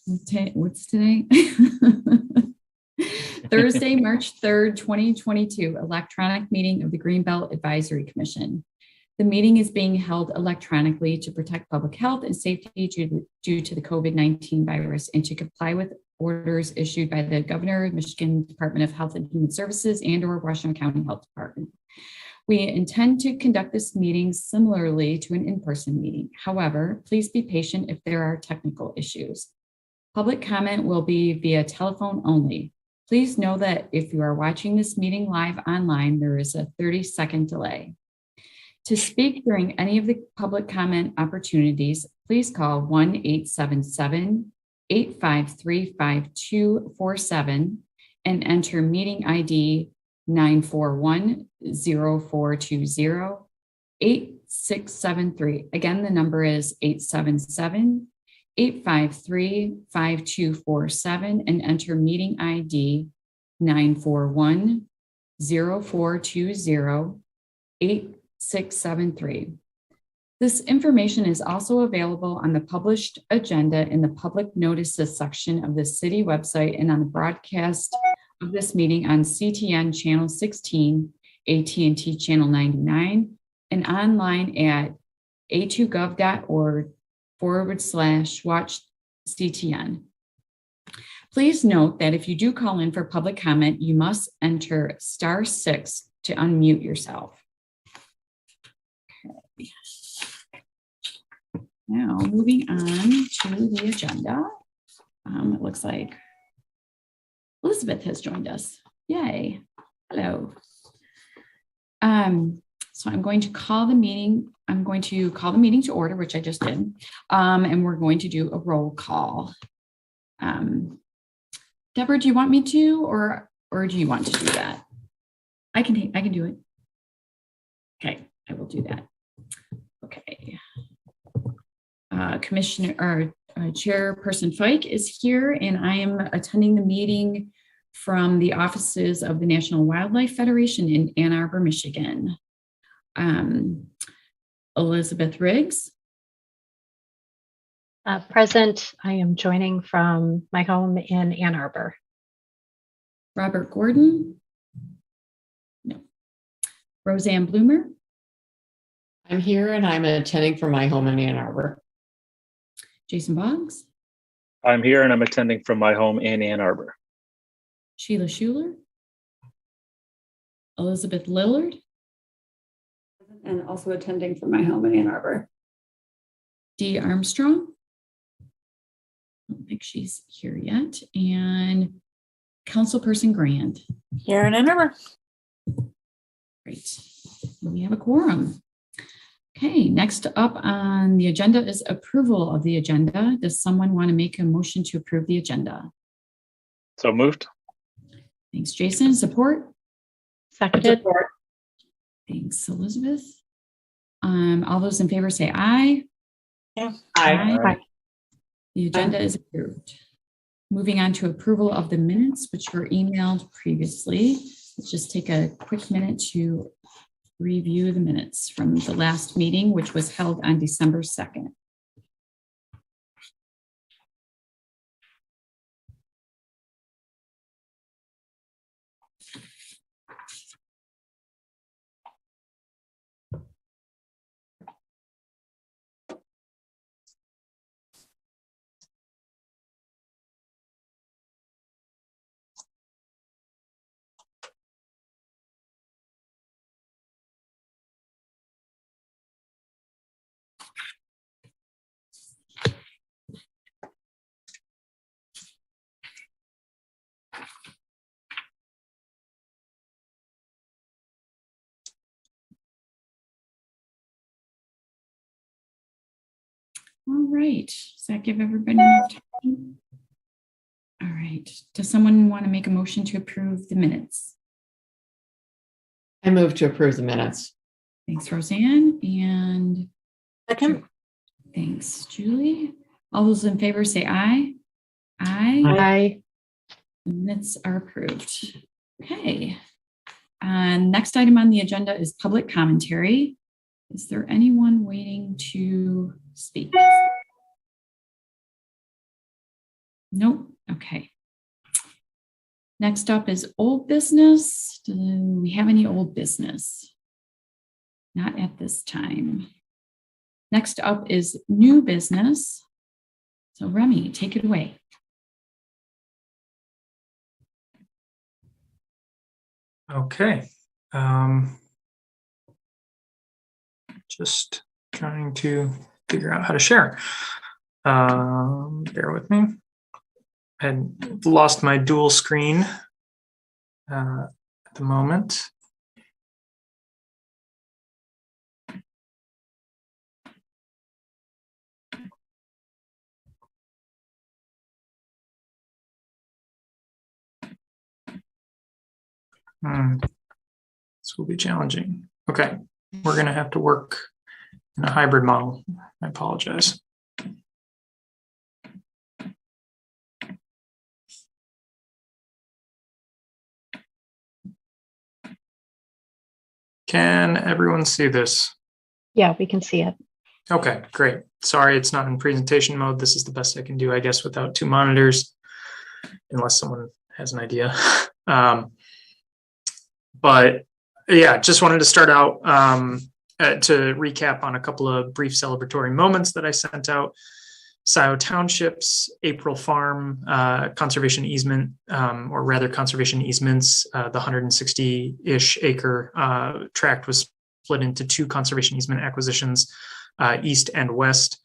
What's today? Thursday, March 3rd, 2022, electronic meeting of the Greenbelt Advisory Commission. The meeting is being held electronically to protect public health and safety due to the COVID-19 virus and to comply with orders issued by the Governor of Michigan Department of Health and Human Services and/or Washington County Health Department. We intend to conduct this meeting similarly to an in-person meeting. However, please be patient if there are technical issues. Public comment will be via telephone only. Please know that if you are watching this meeting live online, there is a 30-second delay. To speak during any of the public comment opportunities, please call 1-877-853-5247 and enter meeting ID 941-0420-8673. Again, the number is 877-853-5247 and enter meeting ID 941-0420-8673. This information is also available on the published agenda in the public notices section of the city website and on the broadcast of this meeting on CTN channel 16, AT&T channel 99, and online at a2gov.org/watch CTN. Please note that if you do call in for public comment, you must enter *6 to unmute yourself. Okay. Now, moving on to the agenda. It looks like Elizabeth has joined us. Yay. Hello. So I'm going to call the meeting. I'm going to call the meeting to order, which I just did. And we're going to do a roll call. Deborah, do you want me to, or do you want to do that? I can do it. Okay, I will do that. Okay. Chairperson Fike is here, and I am attending the meeting from the offices of the National Wildlife Federation in Ann Arbor, Michigan. Elizabeth Riggs. Present. I am joining from my home in Ann Arbor. Robert Gordon. No. Roseanne Bloomer. I'm here and I'm attending from my home in Ann Arbor. Jason Boggs. I'm here and I'm attending from my home in Ann Arbor. Sheila Schuler. Elizabeth Lillard. And also attending from my home in Ann Arbor. Dee Armstrong. I don't think she's here yet. And Councilperson Grand. Here in Ann Arbor. Great. We have a quorum. Okay, next up on the agenda is approval of the agenda. Does someone want to make a motion to approve the agenda? So moved. Thanks, Jason. Support? Seconded. Support. Thanks, Elizabeth. All those in favor say aye. Yeah. Aye. Aye. The agenda is approved. Moving on to approval of the minutes, which were emailed previously. Let's just take a quick minute to review the minutes from the last meeting, which was held on December 2nd. All right, does that give everybody enough time? All right, does someone want to make a motion to approve the minutes? I move to approve the minutes. Thanks, Roseanne, and Second. thanks, Julie. All those in favor say aye. Aye. Aye. The minutes are approved. Okay. Next item on the agenda is public commentary. Is there anyone waiting to speak? Nope. Okay. Next up is old business. Do we have any old business? Not at this time. Next up is new business. So Remy, take it away. Okay. Just trying to figure out how to share. Bear with me. I had lost my dual screen at the moment. This will be challenging. Okay, we're going to have to work in a hybrid model. I apologize. Can everyone see this? Yeah, we can see it. Okay, great. Sorry, it's not in presentation mode. This is the best I can do, I guess, without two monitors, unless someone has an idea. But yeah, just wanted to start out to recap on a couple of brief celebratory moments that I sent out. Scioto Township's April Farm conservation easement, or rather conservation easements, the 160-ish acre tract was split into two conservation easement acquisitions, east and west.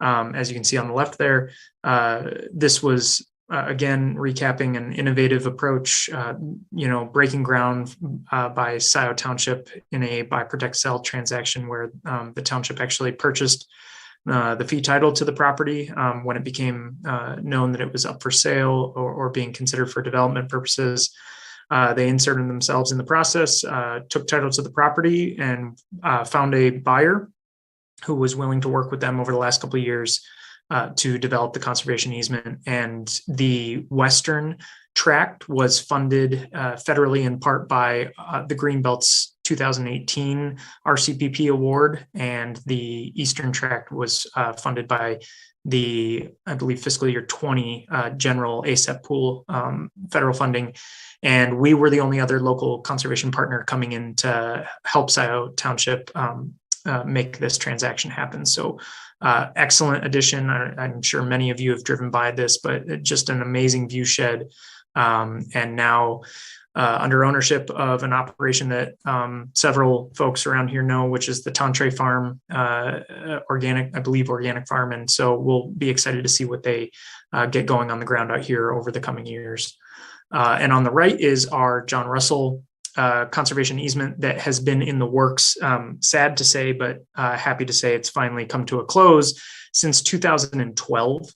As you can see on the left there, this was again recapping an innovative approach, breaking ground by Scioto Township in a buy, protect, sell transaction where the township actually purchased the fee title to the property when it became known that it was up for sale or being considered for development purposes. They inserted themselves in the process, took title to the property, and found a buyer who was willing to work with them over the last couple of years to develop the conservation easement. And the western tract was funded federally in part by the Greenbelt's 2018 RCPP award, and the eastern tract was funded by the, I believe, fiscal year 20 general ASAP pool federal funding. And we were the only other local conservation partner coming in to help Scioto Township make this transaction happen. So excellent addition. I'm sure many of you have driven by this, but just an amazing view shed. And now under ownership of an operation that several folks around here know, which is the Tantre Farm, organic farm. And so we'll be excited to see what they get going on the ground out here over the coming years. And on the right is our John Russell conservation easement that has been in the works. Sad to say, but happy to say it's finally come to a close since 2012.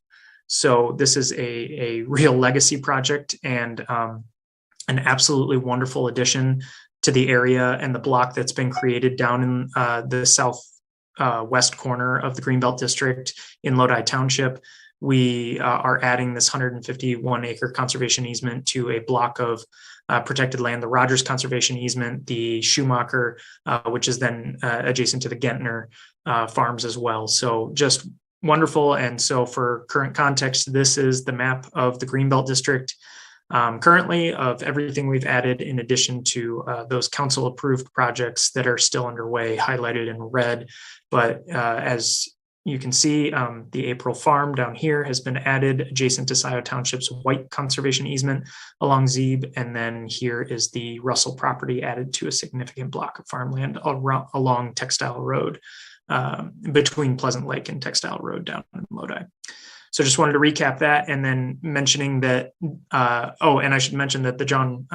So this is a real legacy project and an absolutely wonderful addition to the area and the block that's been created down in the southwest corner of the Greenbelt district in Lodi Township. We are adding this 151 acre conservation easement to a block of protected land, the Rogers conservation easement, the Schumacher, which is then adjacent to the Gentner farms as well. So just wonderful. And so for current context, this is the map of the Greenbelt district currently of everything we've added in addition to those council approved projects that are still underway, highlighted in red. But as you can see, the April Farm down here has been added adjacent to Scioto Township's white conservation easement along Zeeb. And then here is the Russell property added to a significant block of farmland along Textile Road, between Pleasant Lake and Textile Road down in Lodi. So just wanted to recap that, and then mentioning that, and I should mention that the John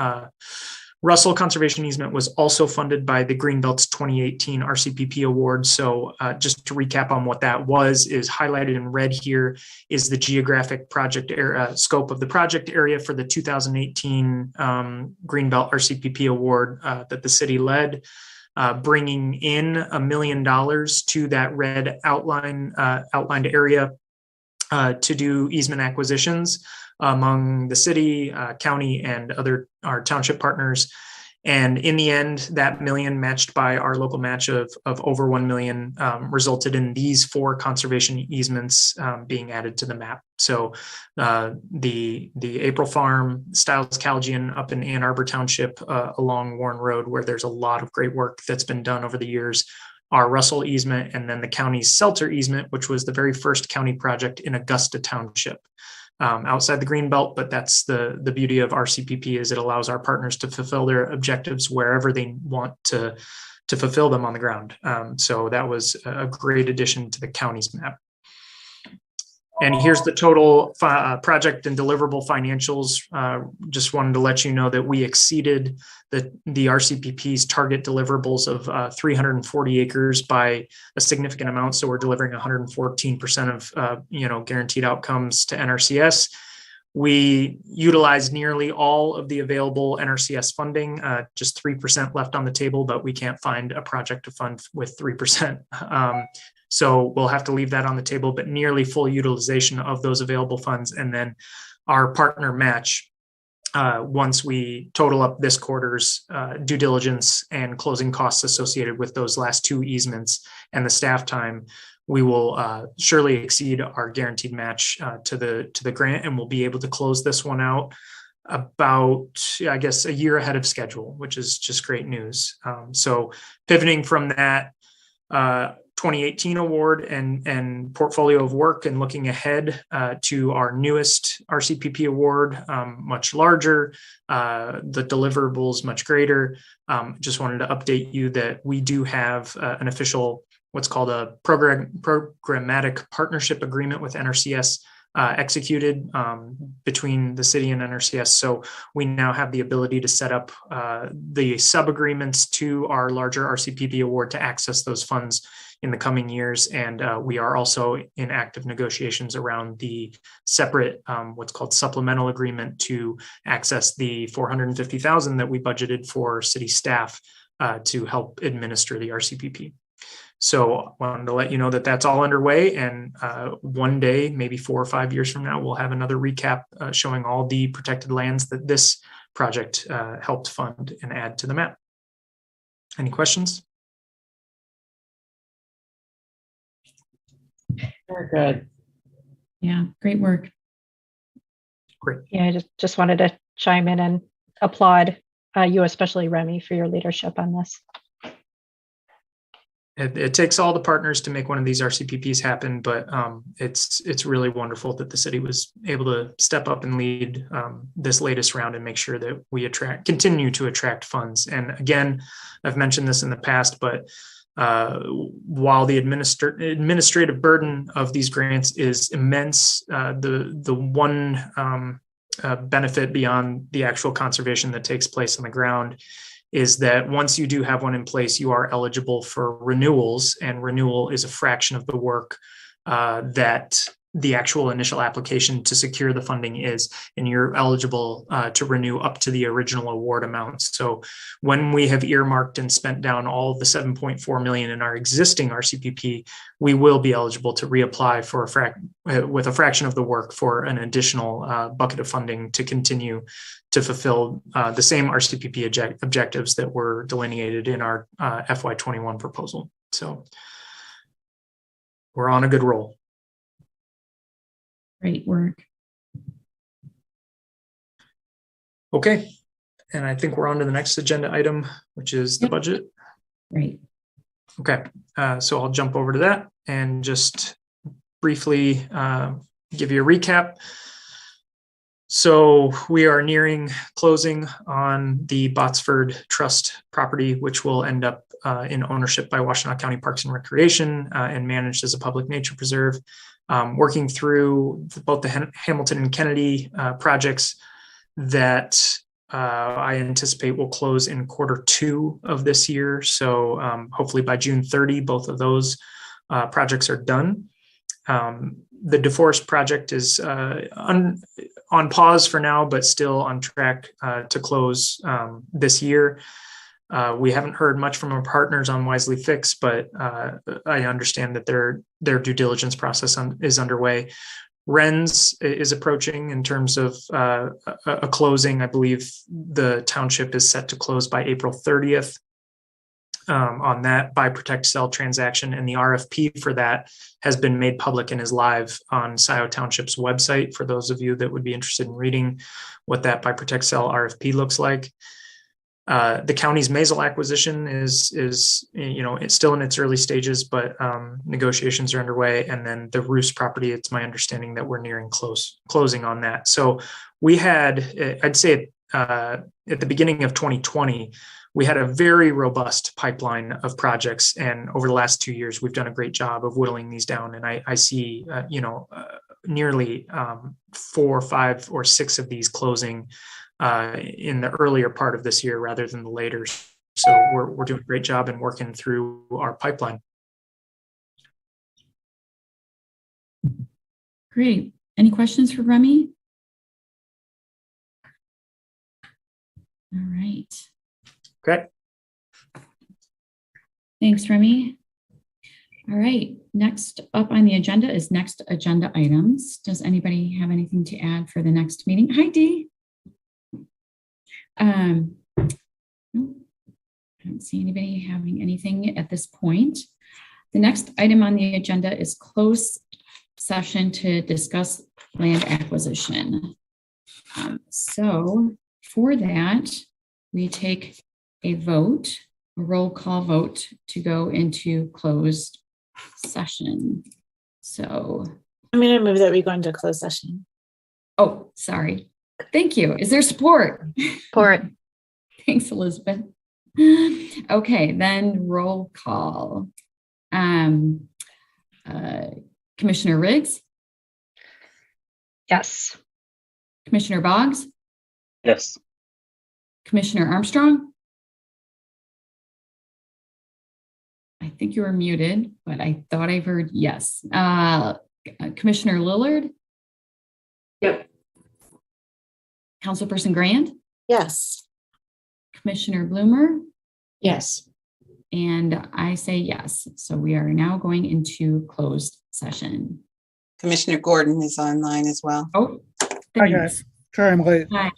Russell conservation easement was also funded by the Greenbelt's 2018 RCPP award. So just to recap on what that was, is highlighted in red here is the geographic project scope of the project area for the 2018 Greenbelt RCPP award that the city led, bringing in $1 million to that red outlined area to do easement acquisitions among the city, county, and our township partners. And in the end, that million matched by our local match of over 1 million resulted in these 4 conservation easements being added to the map. So the April Farm, Stiles Calgian up in Ann Arbor Township along Warren Road, where there's a lot of great work that's been done over the years, our Russell easement, and then the county's Seltzer easement, which was the very first county project in Augusta Township. Outside the Greenbelt, but that's the beauty of RCPP is it allows our partners to fulfill their objectives wherever they want to fulfill them on the ground. So that was a great addition to the county's map. And here's the total project and deliverable financials. Just wanted to let you know that we exceeded the RCPP's target deliverables of 340 acres by a significant amount. So we're delivering 114% of guaranteed outcomes to NRCS. We utilized nearly all of the available NRCS funding, just 3% left on the table, but we can't find a project to fund with 3%. So we'll have to leave that on the table, but nearly full utilization of those available funds. And then our partner match, once we total up this quarter's due diligence and closing costs associated with those last 2 easements and the staff time, we will surely exceed our guaranteed match to the grant, and we'll be able to close this one out about, I guess, a year ahead of schedule, which is just great news. So pivoting from that 2018 award and portfolio of work and looking ahead to our newest RCPP award, much larger, the deliverables much greater. Just wanted to update you that we do have an official, what's called a programmatic partnership agreement with NRCS executed between the city and NRCS. So we now have the ability to set up the sub-agreements to our larger RCPP award to access those funds in the coming years. And we are also in active negotiations around the separate, what's called supplemental agreement to access the $450,000 that we budgeted for city staff to help administer the RCPP. So I wanted to let you know that that's all underway, and one day, maybe 4 or 5 years from now, we'll have another recap showing all the protected lands that this project helped fund and add to the map. Any questions? Very good. Yeah, great work. Great. Yeah, I just wanted to chime in and applaud you, especially Remy, for your leadership on this. It takes all the partners to make one of these RCPPs happen, but it's really wonderful that the city was able to step up and lead this latest round and make sure that we continue to attract funds. And again, I've mentioned this in the past, but while the administrative burden of these grants is immense, the one benefit beyond the actual conservation that takes place on the ground is that once you do have one in place, you are eligible for renewals, and renewal is a fraction of the work that the actual initial application to secure the funding is, and you're eligible to renew up to the original award amounts. So when we have earmarked and spent down all of the 7.4 million in our existing RCPP, we will be eligible to reapply for with a fraction of the work for an additional bucket of funding to continue to fulfill the same RCPP objectives that were delineated in our FY21 proposal. So we're on a good roll. Great work. Okay, and I think we're on to the next agenda item, which is the budget. Great. Okay, so I'll jump over to that and just briefly give you a recap. So we are nearing closing on the Botsford Trust property, which will end up in ownership by Washtenaw County Parks and Recreation and managed as a public nature preserve. Working through both the Hamilton and Kennedy projects that I anticipate will close in Q2 of this year. So hopefully by June 30, both of those projects are done. The DeForest project is on pause for now, but still on track to close this year. We haven't heard much from our partners on Wisely Fix, but I understand that their due diligence process is underway. Wren's is approaching in terms of a closing. I believe the township is set to close by April 30th on that buy, protect, sell transaction. And the RFP for that has been made public and is live on Scioto Township's website for those of you that would be interested in reading what that buy, protect, sell RFP looks like. The county's Maisel acquisition is it's still in its early stages, but negotiations are underway. And then the Roos property, it's my understanding that we're nearing closing on that. So we had, I'd say at the beginning of 2020, we had a very robust pipeline of projects. And over the last 2 years, we've done a great job of whittling these down. And I see, nearly 4, 5, or 6 of these closing in the earlier part of this year rather than the later. So we're doing a great job in working through our pipeline. Great. Any questions for Remy? All right. Okay. Thanks, Remy. All right. Next up on the agenda is next agenda items. Does anybody have anything to add for the next meeting? Hi, Dee. No, I don't see anybody having anything at this point. The next item on the agenda is closed session to discuss land acquisition. So for that, we take a vote, a roll call vote to go into closed session. So, I'm going to move that we go into closed session. oh, sorry. Thank you. Is there support? Support. Thanks, Elizabeth. Okay, then roll call. Commissioner Riggs, Yes. Commissioner Boggs, Yes. Commissioner Armstrong. I think you were muted, but I thought I heard yes. Commissioner Lillard, Yep. Councilperson Grand, Yes. Commissioner Bloomer, Yes. and I say yes. So we are now going into closed session. Commissioner Gordon is online as well. Oh, Hi, thanks. guys. Sorry I'm late. Hi.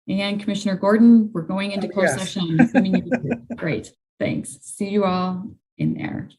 And Commissioner Gordon, we're going into closed Yes. session. I'm assuming you did. Great. Thanks. See you all in there.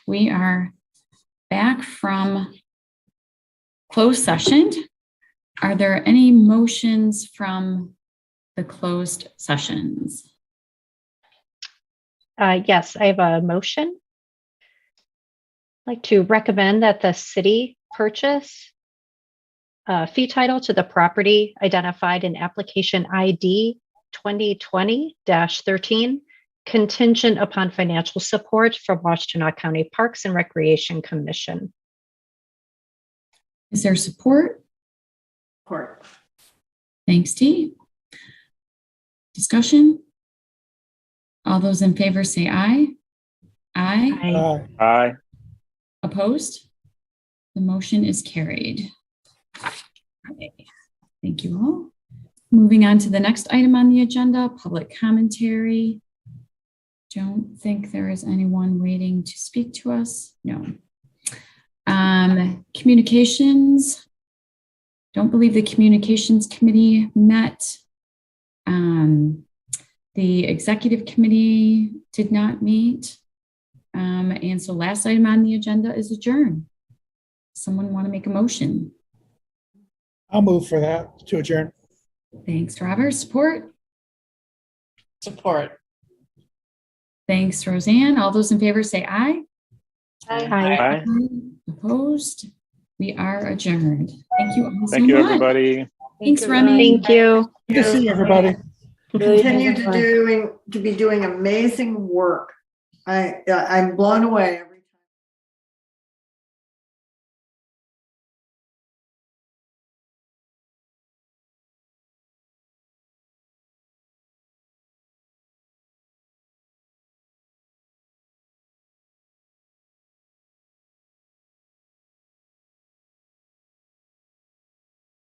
We are back from closed session. Are there any motions from the closed sessions? Yes, I have a motion. I'd like to recommend that the city purchase fee title to the property identified in application ID 2020-13, contingent upon financial support from Washtenaw County Parks and Recreation Commission. Is there support? Support. Thanks, T. Discussion? All those in favor say aye. Aye. Aye. Opposed? The motion is carried. Okay. Thank you all. Moving on to the next item on the agenda, public commentary. Don't think there is anyone waiting to speak to us. No. Communications. Don't believe the communications committee met. The executive committee did not meet. And so last item on the agenda is adjourn. Someone want to make a motion? I'll move for that to adjourn. Thanks, Robert. Support? Support. Thanks, Roseanne. All those in favor say aye. Aye. Opposed? We are adjourned. Thank you all so Thank you, much. everybody. Thanks, Remy. Thank you. Good to see you, everybody. Continue to be doing amazing work. I'm blown away every